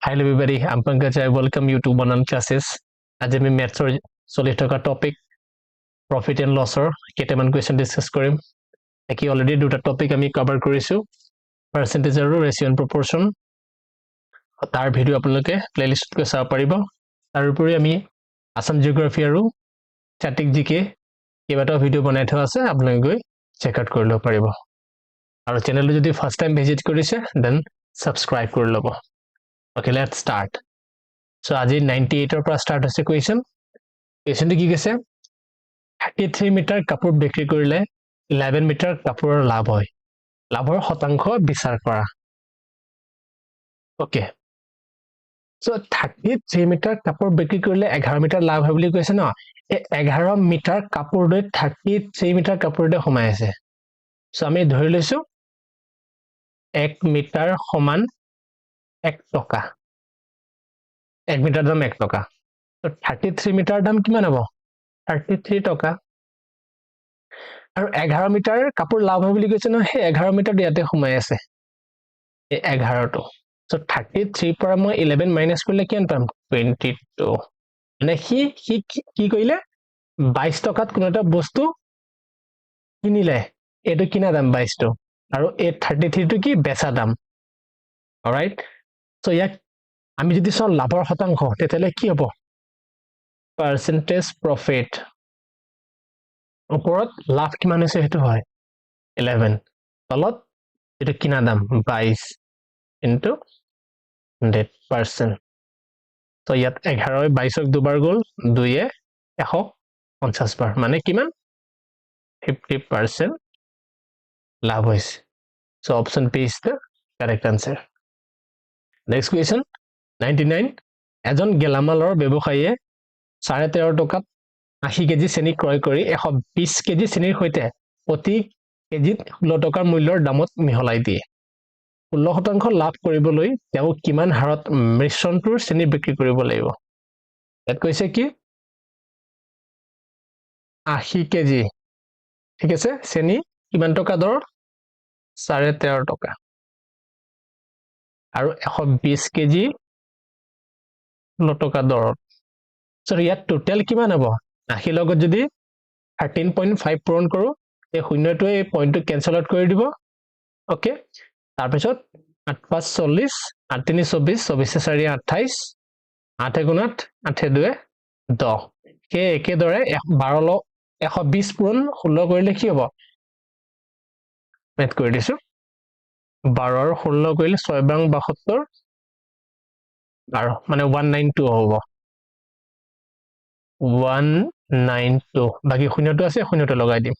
Hi everybody, I'm Pankaj. I welcome you to Banan Classes. আজি আমি ম্যাথছৰ চলি থকা টপিক প্ৰফিট এণ্ড লছৰ কেইটামান কুৱেশ্যন ডিছকাছ কৰিম। একে অলৰেডি দুটা টপিক আমি কভাৰ কৰিছো, পাৰ্চেন্টেজ আৰু ৰেচিঅ' এণ্ড প্ৰপৰ্চন। তাৰ ভিডিঅ' আপোনালোকে প্লেলিষ্টত গৈ চাব পাৰিব। তাৰ উপৰি আমি আসাম জিঅ'গ্ৰাফী আৰু ষ্টেটিক জিকে কেইবাটাও ভিডিঅ' বনাই থোৱা আছে, আপোনালোকে গৈ চেক আউট কৰি ল'ব পাৰিব। আৰু চেনেলটো যদি ফাৰ্ষ্ট টাইম ভিজিট কৰিছে দেন ছাবস্ক্ৰাইব কৰি ল'ব। Okay, let's start. So আজি 98 পৰা start হৈছে question. Questionটো কি কৈছে? 33 মিটাৰ কাপোৰ বিক্ৰী কৰিলে 11 মিটাৰ কাপোৰৰ লাভ হয়। লাভৰ শতাংশ বিচাৰ কৰা। Okay. So 33 মিটাৰ কাপোৰ বিক্ৰী কৰিলে 11 মিটাৰ লাভ হয় বুলি কৈছে ন? এই 11 মিটাৰ কাপোৰটোৱে 33 মিটাৰ কাপোৰতে সোমাই আছে। So আমি ধৰি লৈছো 1 মিটাৰ সমান 1 টকা। 1 মিটাৰ দাম 1 টকা। So 33 মিটাৰ দাম কিমান হ'ব? 33 টকা। আৰু 11 মিটাৰ কাপোৰ লাভ হয় বুলি কৈছে ন, সেই 11 মিটাৰ ইয়াতে সোমাই আছে। এই 11টো। So 33 পৰা মই 11 মাইনাছ কৰিলে কিমান পাম? 22। মানে সি কি কৰিলে? 22 টকাত কোনো এটা বস্তু কিনিলে। এইটো কিনা দাম 22টো। আৰু এই 33টো কি? বেচা দাম। অলৰাইট? So ইয়াক আমি যদি চাওঁ লাভৰ শতাংশ, তেতিয়াহ'লে কি হ'ব? Percentage profit. ওপৰত লাভ কিমান হৈছে সেইটো হয় 11, তলত এইটো কিনা দাম 22 ইনটু 100%। তো ইয়াত 11 22ক দুবাৰ গ'ল, 2 150 বাৰ, মানে কিমান? 50% লাভ হৈছে। So option B is the correct answer. Next question 99. এজন গেলামালৰ ব্যৱসায়ীয়ে 13.5 টকাত 80 কেজি চেনি ক্ৰয় কৰি 120 কেজি চেনিৰ সৈতে প্ৰতি কেজিত 16 টকাৰ মূল্যৰ দামত মিহলাই দিয়ে। 16% লাভ কৰিবলৈ তেওঁ কিমান হাৰত মিশ্ৰণটোৰ চেনি বিক্ৰী কৰিব লাগিব? ইয়াত কৈছে কি? 80 কেজি, ঠিক আছে, চেনি কিমান টকা দৰ? 13.5 টকা। আৰু 120 কেজি 16 টকা দৰত। So ইয়াত টোটেল কিমান হ'ব? 80 লগত যদি 13.5 পূৰণ কৰো, এই শূন্যটোৱে এই পইণ্টটো কেনচেল আউট কৰি দিব। ওকে, তাৰপিছত 8 5 40, 8 3 24, 24 4 28, 8 গুণ 8, 8 2 10। সেই একেদৰে 120 পূৰণ 16 কৰিলে কি হ'ব? মেথ কৰি দিছো। 12 আৰু 16 কৰিলে 6 বাৰ 72, 12 মানে 192 হ'ব। 192, বাকি শূন্যটো আছে, শূন্যটো লগাই দিম।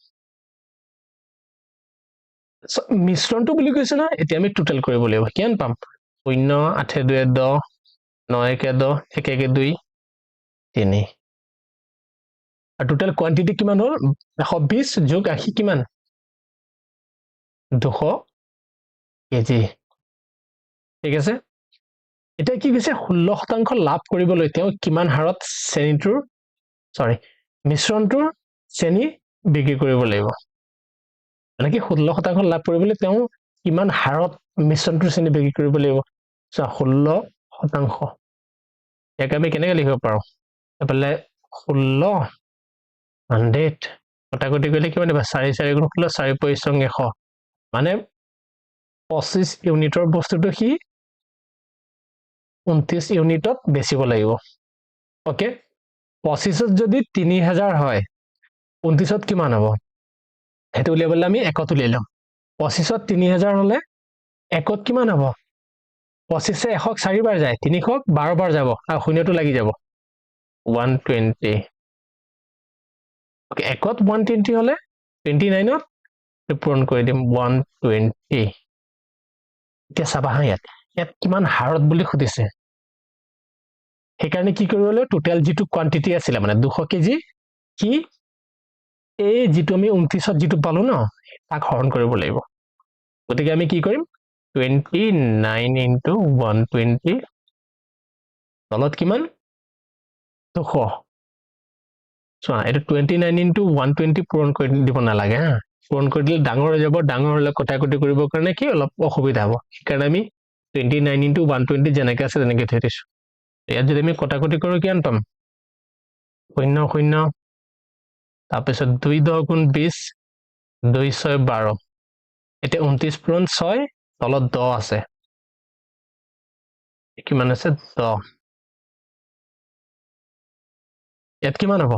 মিশ্ৰণটো বুলি কৈছে না, এতিয়া আমি টোটেল কৰিব লাগিব। কিমান পাম? 0 8 2 10, 9 1 10, 1 1 2 3। আৰু টোটেল কোৱান্টিটি কিমান হ'ল? 120 যোগ 80 কিমান? 200 কেজি। ঠিক আছে, এতিয়া কি কৈছে? 16% লাভ কৰিবলৈ তেওঁ কিমান হাৰত মিশ্ৰণটোৰ চেনি বিক্ৰী কৰিব লাগিব? মানে কি 16% লাভ কৰিবলৈ তেওঁ কিমান হাৰত মিশ্ৰণটোৰ চেনি বিক্ৰী কৰিব লাগিব? 16%। ইয়াক আমি কেনেকৈ লিখিব পাৰো? এফালে 16 100 কটাকটি কৰিলে কিমান দিব? 4 4 গুণ 16, 4 5 100, মানে 25 ইউনিটৰ বস্তুটো সি 29 ইউনিটত বেচিব লাগিব। ওকে, 25ত যদি 3000 হয়, 29ত কিমান হ'ব? সেইটো উলিয়াবলৈ আমি একত উলিয়াই লম। 25ত 3000 হলে একত কিমান হ'ব? 25 100ক 4 বাৰ যায়, 300ক 12 বাৰ যাব, আৰু শূন্যটো লাগি যাব 120। ওকে, একত 120 হলে 29ত পূৰণ কৰি দিম 120। এতিয়া চাবা হা, ইয়াত কিমান হাৰত বুলি সুধিছে, সেইকাৰণে কি কৰিব লাগিব? টোটেল যিটো কোৱান্টিটি আছিলে, মানে 200 কেজি, কি এই যিটো আমি 29ত যিটো পালো ন, তাক হৰণ কৰিব লাগিব। গতিকে আমি কি কৰিম? 29 ইনটু 120, তলত কিমান? 200। চোৱা, এইটো 29 ইনটু 120 পূৰণ কৰি দিব নালাগে হা। পূৰণ কৰি দিলে ডাঙৰ হৈ যাব, ডাঙৰ হলে কটাকটি কৰিবৰ কাৰণে কি অলপ অসুবিধা হ'ব। সেইকাৰণে আমি 29 into 120 যেনেকৈ আছে তেনেকৈ থৈ দিছোঁ ইয়াত যদি আমি কটাকটি কৰোঁ কিমান পাম 0 0 তাৰপিছত 2 10 গুণ 20 2 6 12 এতিয়া 29 পূৰণ 6 তলত 10 আছে কিমান আছে 10 ইয়াত কিমান হ'ব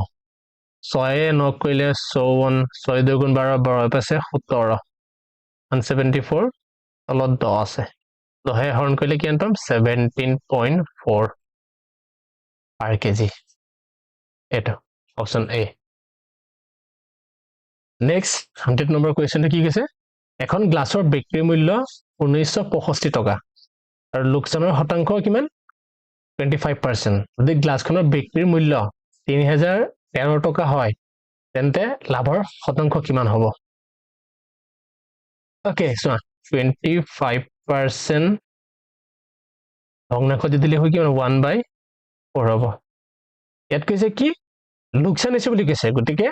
6 9 কৰিলে 54 6 2 গুণ 12 12 পাইছে 17 174 তলত 10 আছে 10 হৰণ কৰিলে কিমান পাম 17.4 per kg এটা অপশন এ নেক্সট 100 নম্বৰ কোৱেশ্চনটো কি কৈছে এখন গ্লাছৰ বিক্ৰী মূল্য 1965 টকা আৰু লোকচানৰ শতাংশ কিমান 25% যদি গ্লাছখনৰ বিক্ৰীৰ মূল্য 3013 টকা হয় তেন্তে লাভৰ শতাংশ কিমান হ'ব ওকে চোৱা 25% ভগ্নাংশ দিলে হয় কিমান 1/4 হ'ব ইয়াত কৈছে কি লোকচান হৈছে বুলি কৈছে গতিকে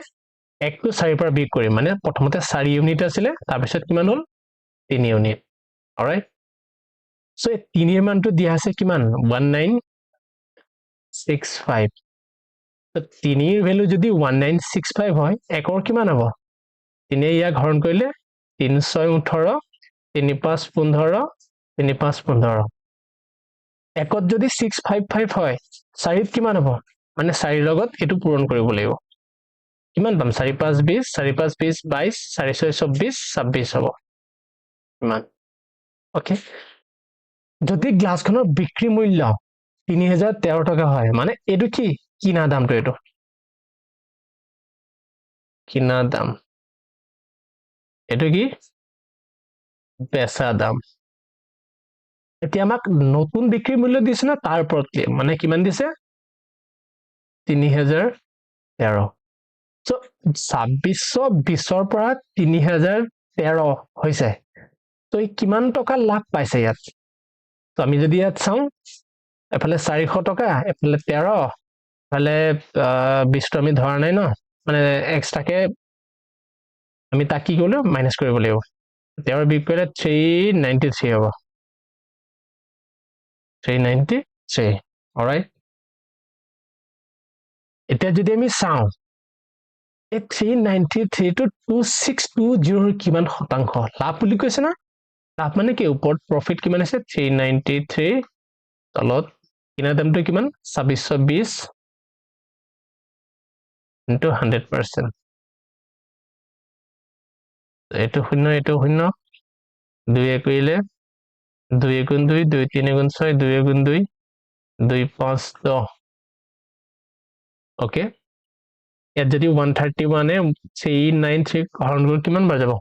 1 to 4 পৰা বিয়োগ কৰিম মানে প্ৰথমতে 4 ইউনিট আছিল তাৰ পিছত কিমান হ'ল 3 ইউনিট অলৰাইট সো 3 এর মানটো দিয়া আছে কিমান 1965 তো 3 এর ভ্যালু যদি 1965 হয় একর কিমান হ'ব 3 ইয়াক হৰণ কৰিলে 3 6 18 3 5 15 3 5 15 একত যদি 655 হয় 4 কিমান হ'ব মানে 4 লগত এটো পূৰণ কৰিব লাগিব কিমান পাম 4 5 20 4 5 20 22 4 6 24 26 হ'ব কিমান ওকে যদি গ্লাছখনৰ বিক্ৰী মূল্য 3013 টকা হয় মানে এটো কি কিনা দামটো এটো কিনা দাম এটো কি বেচা দাম এতিয়া আমাক নতুন বিক্ৰী মূল্য দিছে না তাৰ ওপৰত মানে কিমান দিছে 3013 সো 2620 ৰ পৰা 3013 হৈছে তো কিমান টকা লাভ পাইছে ইয়াত তো আমি যদি ইয়াত চাও এফালে 400 টকা এফালে 13 এফালে 20 টো আমি ধৰা নাই ন মানে এক্সট্ৰাকে আমি তাক কি কৰিলো মাইনাস কৰিব লাগিব তেওঁৰ বিপৰীতে 393 হ'ব 393 অলৰাইট এতিয়া যদি আমি চাও এই 393 টু 2620 কিমান শতাংশ লাভ বুলি কৈছে না লাভ মানে কি ওপৰত প্ৰফিট কিমান আছে 393 তলত কিনা দামটো কিমান 2620 into 100% এটো শূন্য 2 কৰিলে 2 গুণ 2 2 3 গুণ 6 2 গুণ 2 2 5 10 ওকে ইয়াত যদি 131 এ 393 হৰণ কৰি কিমান বাৰ যাব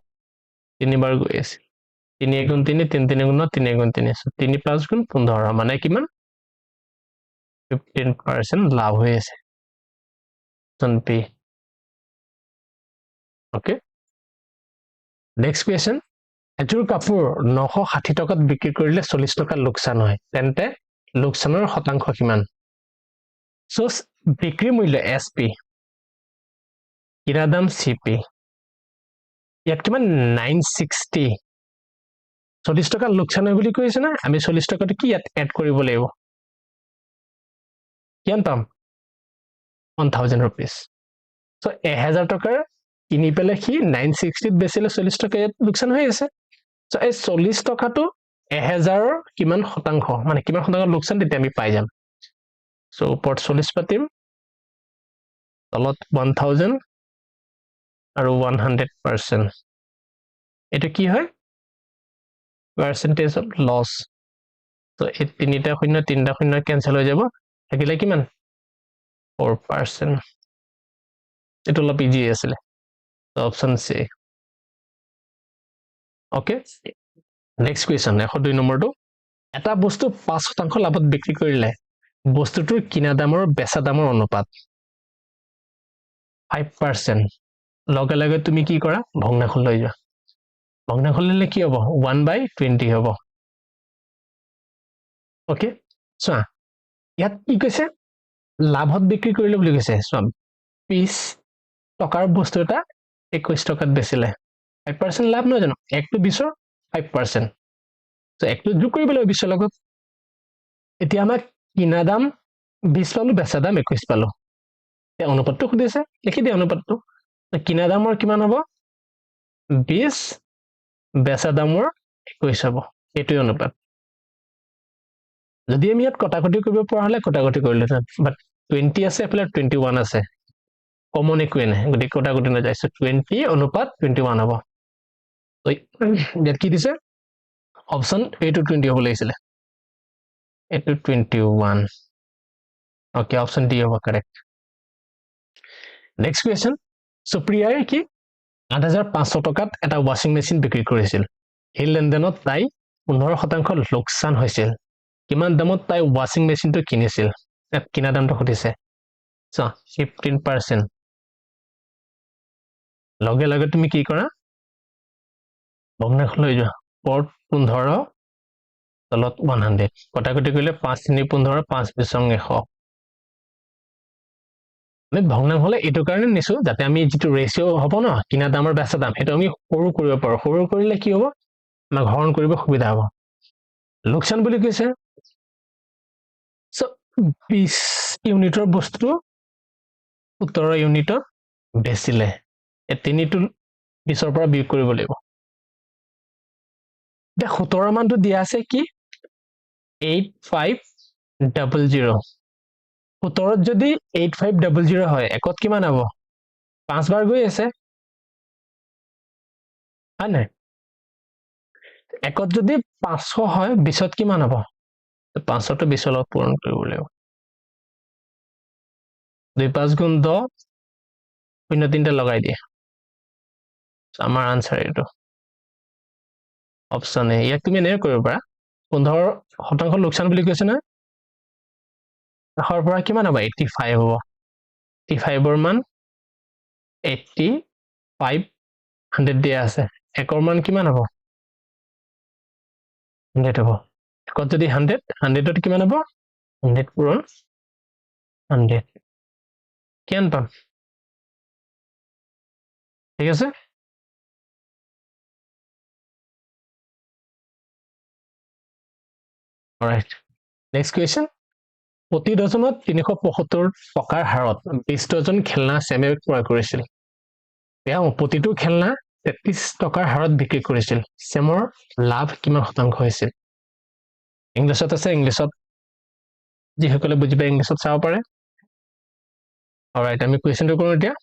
3 বাৰ গৈ আছে 3 গুণ 3 3 3 গুণ 3 গুণ 3 3 5 গুণ 15 মানে কিমান 15% লাভ হৈ আছে option P okay next question এযোৰ কাপোৰ 960 টকাত বিক্ৰী কৰিলে 40 টকা লোকচান হয় তেন্তে লোকচানৰ শতাংশ কিমান সো বিক্ৰী মূল্য এসপি কিনা দাম সিপি ইয়াত কিমান 960 40 টকা লোকচান হয় বুলি কৈছে না আমি 40 টকাটো কি ইয়াত এড কৰিব লাগিব কিমান পাম 1000 rupees সো 1000 টকাৰ কিনি পেলে কি 960 ত বেচিলে 40 টকা লোকচান হৈ আছে সো এই 40 টকাটো 1000 ৰ কিমান শতাংশ মানে কিমান শতাংশ লোকচান তেতিয়া আমি পাই যাম সো ওপৰত 40 পাতিম তলত 1000 আৰু 100% এটো কি হয় percentage of loss তো এই তিনিটা শূন্য ক্যান্সেল হৈ যাব থাকিলে কিমান 4% এটো অলপ ইজি আছিল অপশন সি ওকে নেক্সট কোৱেশ্চন 102 নম্বৰটো এটা বস্তু 5% লাভত বিক্ৰী কৰিলে বস্তুটোৰ কিনা দামৰ বেচা দামৰ অনুপাত 5% লগে লগে তুমি কি কৰা ভগ্নাংশ লৈ যোৱা ভগ্নাংশ ললে কি হ'ব 1/20 হ'ব ওকে সো ইয়াত কি কৈছে লাভত বিক্ৰী কৰিলে বুলি কৈছে সো 20 টকাৰ বস্তু এটা 21 টকাত বেচিলে 5% লাভ নহয় জানো 1 to 20 5% সো একটো যোগ কৰিব লাগিব 20 লগত এতিয়া আমাক কিনা দাম 20 পালো বেচা দাম 21 পালো এই অনুপাতটো খুদিছে লিখি দিয়া অনুপাতটো কিনা দামৰ কিমান হ'ব 20 বেচা দামৰ 21 হ'ব এইটোই অনুপাত যদি আমি ইয়াত কটাকটি কৰিব পৰা হলে কটাকটি কৰিলেহেঁতেন বাট 20 আছে এফালে 21 আছে কমন একোৱে নাই গতিকে কটাকটি নাযায় সো 20 অনুপাত 21 হ'ব তো ইয়াত কি দিছে অপচন এটো 20 হ'ব লাগিছিলে এটো 21 ওকে অপচন ডি হ'ব কাৰেক্ট নেক্সট কোৱেশ্চন সুপ্ৰিয়াই কি 8500 টকাত এটা ওয়াশিং মেচিন বিক্ৰী কৰিছিল এই লেনদেনত তাই 15% লোকসান হৈছিল কিমান দামত তাই ওয়াশিং মেচিনটো কিনিছিল তাত কিনা দামটো খুদিছে সো 15% লগে লগে তুমি কি কৰা ভগ্নাংশ লৈ যোৱা পৰ 15 তলত 100 কটাকটি কৰিলে 5 3 15 5 20 100 আমি ভগ্নাংশ হলে এটো কাৰণে নিছো যাতে আমি যেটো ৰেশিও হ'ব ন কিনা দামৰ বেচা দাম হেটো আমি সৰু কৰিব পাৰো সৰু কৰিলে কি হ'ব আমাৰ হৰণ কৰিব সুবিধা হ'ব লোকসান বুলি কৈছে সো 20 ইউনিটৰ বস্তু 17 ইউনিটত বেচিলে এ তিনিটো 20ৰ পৰা বিয়োগ কৰিব লাগিব দে 17 মানটো দিয়া আছে কি 8500 17ত যদি 8500 হয় একত কিমান হ'ব 5 বাৰ গৈ আছে আনে একত যদি 500 হয় 20ত কিমান হ'ব 500 টো 20 লগত পূৰণ কৰিব লাগিব 2 5 গুণ 10 শূন্য 3টা লগাই দিয়ে আমাৰ আনসাৰ এটো অপচন এ ইয়াক তুমি এনে কৰিব পাৰা 15% লোকসান বুলি কৈছে না আখৰ পৰা কিমান হ'ব 85 হ'ব 85 ৰ মান 85 100 দিয়া আছে একৰ মান কিমান হ'ব 100 হ'ব একত যদি 100 100ত কিমান হ'ব 100 পূৰণ 100 কিমান পাম ঠিক আছে অলৰাইট নেক্সট কোৱেশ্চন প্ৰতি ডজনত 375 টকাৰ হাৰত 20 ডজন খেলনা চেমে ক্ৰয় কৰিছিল এয়া প্ৰতিটো খেলনা 33 টকাৰ হাৰত বিক্ৰী কৰিছিল চেমৰ লাভ কিমান শতাংশ হৈছিল ইংলিছত আছে ইংলিছত যিসকলে বুজি পায় ইংলিছত চাব পাৰে অলৰাইট আমি কোৱেশ্চনটো কৰো এতিয়া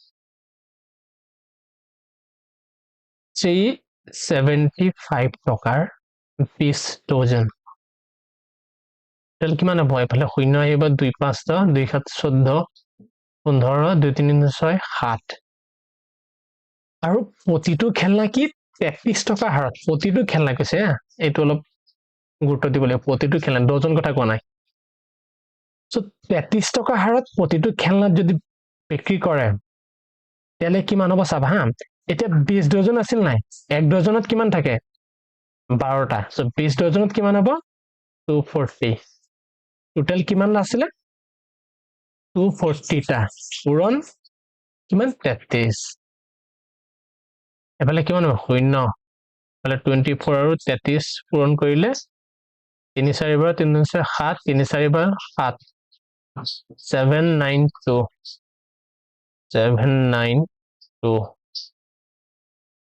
375 টকাৰ 20 ডজন তেল কিমান হ'ব এফালে শূন্য আহিব 2 5 10 2 7 14 15 2 3 6 7 আৰু প্ৰতিটো খেলনা কি 33 টকা হাৰত প্ৰতিটো খেলনা কৈছে এইটো অলপ গুৰুত্ব দিব লাগিব প্ৰতিটো খেলনা ডজন কথা কোৱা নাই সো 33 টকা হাৰত প্ৰতিটো খেলনাত যদি বিক্ৰী কৰে তেলে কিমান হ'ব চাবা হা এতিয়া 20 ডজন আছিল নাই এক ডজনত কিমান থাকে 12টা সো 20 ডজনত কিমান হ'ব 240 টোটাল কিমান আছিল 240 টা পূৰণ কিমান 33 এফালে কিমান হ'ব শূন্য এফালে 24 আৰু 33 পূৰণ কৰিলে 3 4 বাৰ 3 4 7 3 4 বাৰ 7 792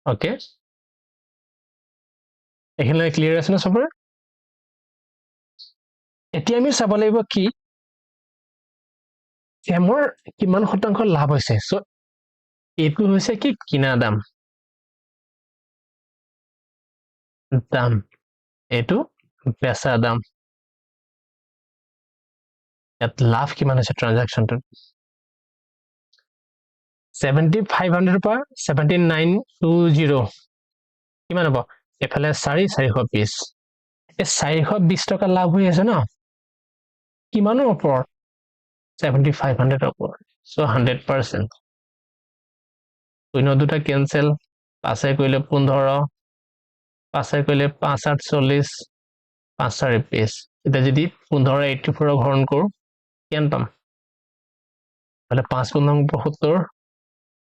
ওকে এখানে ক্লিয়াৰ আছে না সবৰে এতিয়া আমি চাব লাগিব কি চেমৰ কিমান শতাংশ লাভ হৈছে সো এইটো হৈছে কি কিনা দাম দাম এইটো বেচা দাম ইয়াত লাভ কিমান হৈছে ট্ৰানজাকচনটো 7500 পৰা 7920 কিমান হ'ব এফালে 420 এই 420 টকা লাভ হৈ আছে ন কিমানৰ ওপৰত 7500 ওপৰত সো 100% শূন্য দুটা কেনসেল 5 কৰিলে 15 5 কৰিলে 5 8 40 5 4 20 এটা যদি 15 84 হৰণ কৰো কিমান পাম তাহলে 5 গুণ 72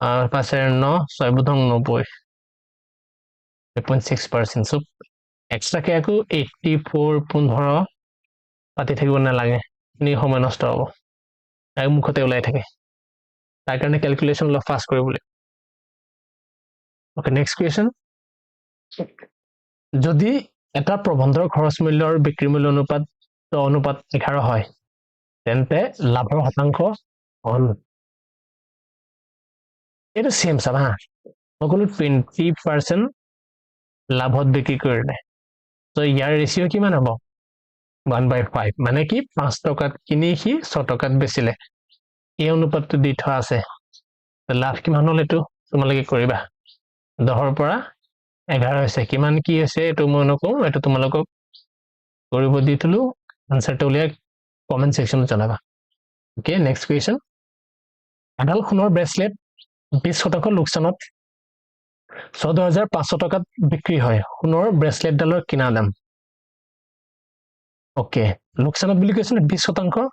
5 9 6 বুধং 90 8.6% সো এক্সট্ৰাকে আকৌ 84 15 পাতি থাকিব নালাগে নি সময় নষ্ট হ'ব আৰু মুখতে ওলাই থাকে তাৰ কাৰণে ক্যালকুলেশন অলপ ফাষ্ট কৰিব লাগিব ওকে নেক্সট কোৱেশ্চন যদি এটা প্ৰবন্ধৰ খৰচ মূল্য আৰু বিক্ৰী মূল্য অনুপাত 11 হয় তেন্তে লাভৰ শতাংশ হল এটা সেম চাবা সকলো 20% লাভত বিক্ৰী কৰিলে তো ইয়াৰ ৰেশিও কিমান হ'ব 1/5 মানে কি 5 টকাত কিনি সি 6 টকাত বেচিলে এই অনুপাতটো দি থোৱা আছে লাভ কিমান হল এটো তোমালোকে কৰিবা 10 ৰ পৰা 11 হৈছে কিমান কি হৈছে এটো মই নকওঁ এটো তোমালোকক কৰিব দি থলো আনসাৰটো উলিয়াই কমেন্ট সেকশনত জনাবা ওকে নেক্সট কোৱেশ্চন এডাল সোণৰ ব্ৰেসলেট 20% লোকসানত 14500 টকাত বিক্ৰী হয় সোণৰ ব্ৰেসলেটডালৰ কিনা দাম ওকে লোকসানত বুলি কৈছে 20%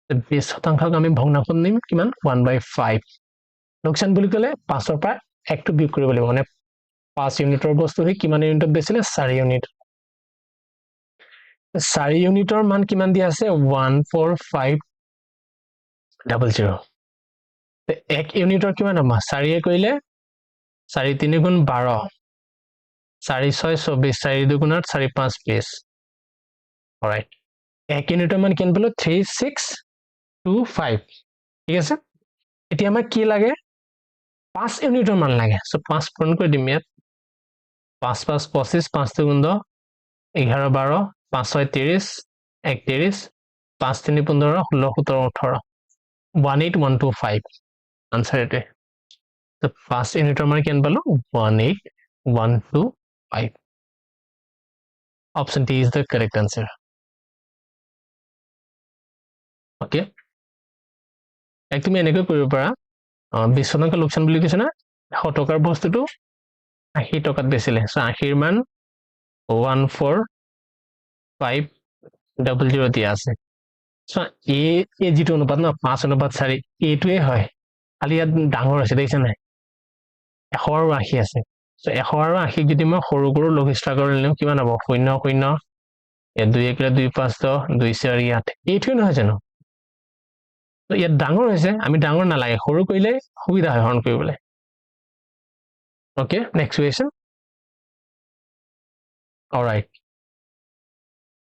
20%ক আমি ভগ্নাংশত নিম কিমান 1/5 লোকসান বুলি কলে 5 ৰ পৰা 1 টো বিয়োগ কৰিব লাগিব মানে 5 ইউনিটৰ বস্তু হে কিমান ইউনিটত বেছিলে 4 ইউনিট 4 ইউনিটৰ মান কিমান দিয়া আছে 14500 1 ইউনিটৰ কিমান হ'ব 4 এ কৰিলে 4 3 গুণ 12 4 6 24 4 2 গুণত 4 5 20 অলৰাইট 1 ইউনিটৰ মান কিমান পালো 3625 ঠিক আছে এতিয়া আমাক কি লাগে 5 ইউনিটৰ মান লাগে সো 5 পূৰণ কৰি দিম ইয়াত 5 5 25 5 2 গুণ 10 11 12 5 6 30 31 5 3 15 16 17 18 18125 आंसर एटे तो 5 ইউনিটৰ মান কিমান পালো 18125 option D is the correct answer okay এক তুমি এনেকৈ কৰিব পাৰা 20% লোকসান বুলি কৈছে না 100 টকাৰ বস্তুটো 80 টকাত বেচিলে সো 80 ৰ মান 14500 দিয়া আছে সো এই যেটো অনুপাত না 5/4 এইটোৱে হয় খালি ইয়াত ডাঙৰ আছে দেখিছা নাই 100 আৰু 80 আছে সো 100 আৰু 80 যদি মই সৰু সৰু লঘিষ্ঠ কৰি লম কিমান হ'ব 0 0 এ 2 1 2 5 10 2 4 8 এইটোৱে নহয় জানো তো ইয়াত ডাঙৰ হৈছে আমি ডাঙৰ নালাগে সৰু কৰিলে সুবিধা হয় হৰণ কৰিবলৈ okay next question alright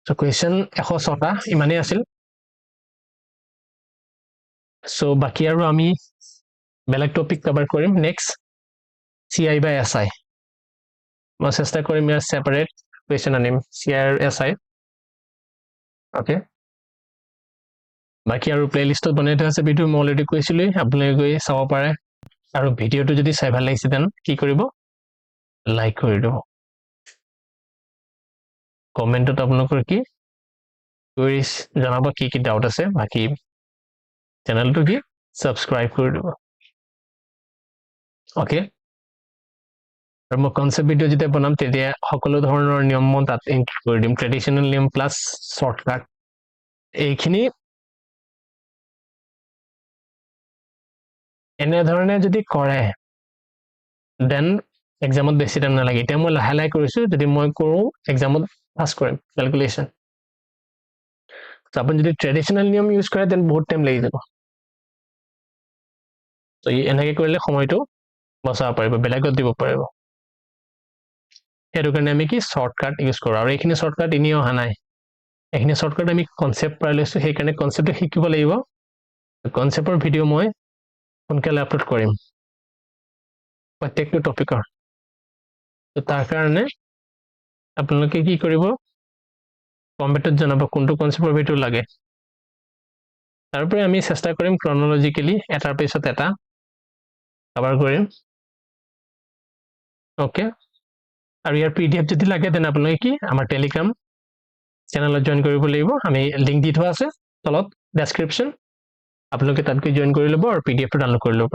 so question 106টা ইমানেই আছিল সো বাকি আৰু আমি বেলেগ টপিক কভাৰ কৰিম নেক্সট CI by SI মই চেষ্টা কৰিম ইয়াৰ সেপাৰেট কোৱেশ্চন আনিম CI আৰু SI ওকে বাকি আৰু প্লেলিষ্টত বনাই থোৱা আছে ভিডিও মই অলৰেডি কৈছিলো আপোনালোকে গৈ চাব পাৰে আৰু ভিডিওটো যদি চাই ভাল লাগিছে তেন কি কৰিব লাইক কৰি দিব কমেন্টত আপোনালোকৰ কি কুৱেৰিজ জনাব কি কি ডাউট আছে বাকি চেনেলটো কি সাবস্ক্ৰাইব কৰি দিব ওকে আৰু মই কনসেপ্ট ভিডিও যেতিয়া বনাম তেতিয়া সকলো ধৰণৰ নিয়ম মই তাত ইনক্লুড কৰি দিম ট্ৰেডিশনাল নিয়ম প্লাস শৰ্টকাট এইখিনি এনে ধৰণে যদি কৰে দেন এক্সামত বেছি টাইম নালাগে এতিয়া মই লাহে লাহে কৰিছো যদি মই কৰো এক্সামত পাস কৰিম ক্যালকুলেশন তো আপুনি যদি ট্ৰেডিশনাল নিয়ম ইউজ কৰে দেন বহুত টাইম লাগি যাব তো এনেকৈ কৰিলে সময়টো বচাব পাৰিব বেলেগত দিব পাৰিব সেইটো কাৰণে আমি কি শৰ্টকাট ইউজ কৰো আৰু এইখিনি শৰ্টকাট ইনি অহা নাই এইখিনি শৰ্টকাট আমি কনসেপ্ট পাই লৈছো সেই কাৰণে কনসেপ্টটো শিকিব লাগিব কনসেপ্টৰ ভিডিও মই সোনকালে আপলোড কৰিম প্ৰত্যেকটো টপিকৰ তো তাৰ কাৰণে আপোনালোকে কি কৰিব কমেন্টত জনাব কোনটো কনসেপ্টৰ ভিডিও লাগে তাৰপৰে আমি চেষ্টা কৰিম ক্ৰনোলজিক্যালি এটাৰ পিছত এটা কভাৰ কৰিম ওকে আৰু ইয়াৰ PDF যদি লাগে দেন আপোনালোকে কি আমাৰ টেলিগ্ৰাম চেনেলত জয়েন কৰিব লাগিব আমি লিংক দি থোৱা আছে তলত ডেসক্ৰিপচন আপোনালোকে তাত গৈ জয়েন কৰি ল'ব আৰু PDF টো ডাউনলোড কৰি ল'ব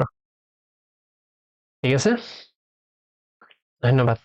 ঠিক আছে ধন্যবাদ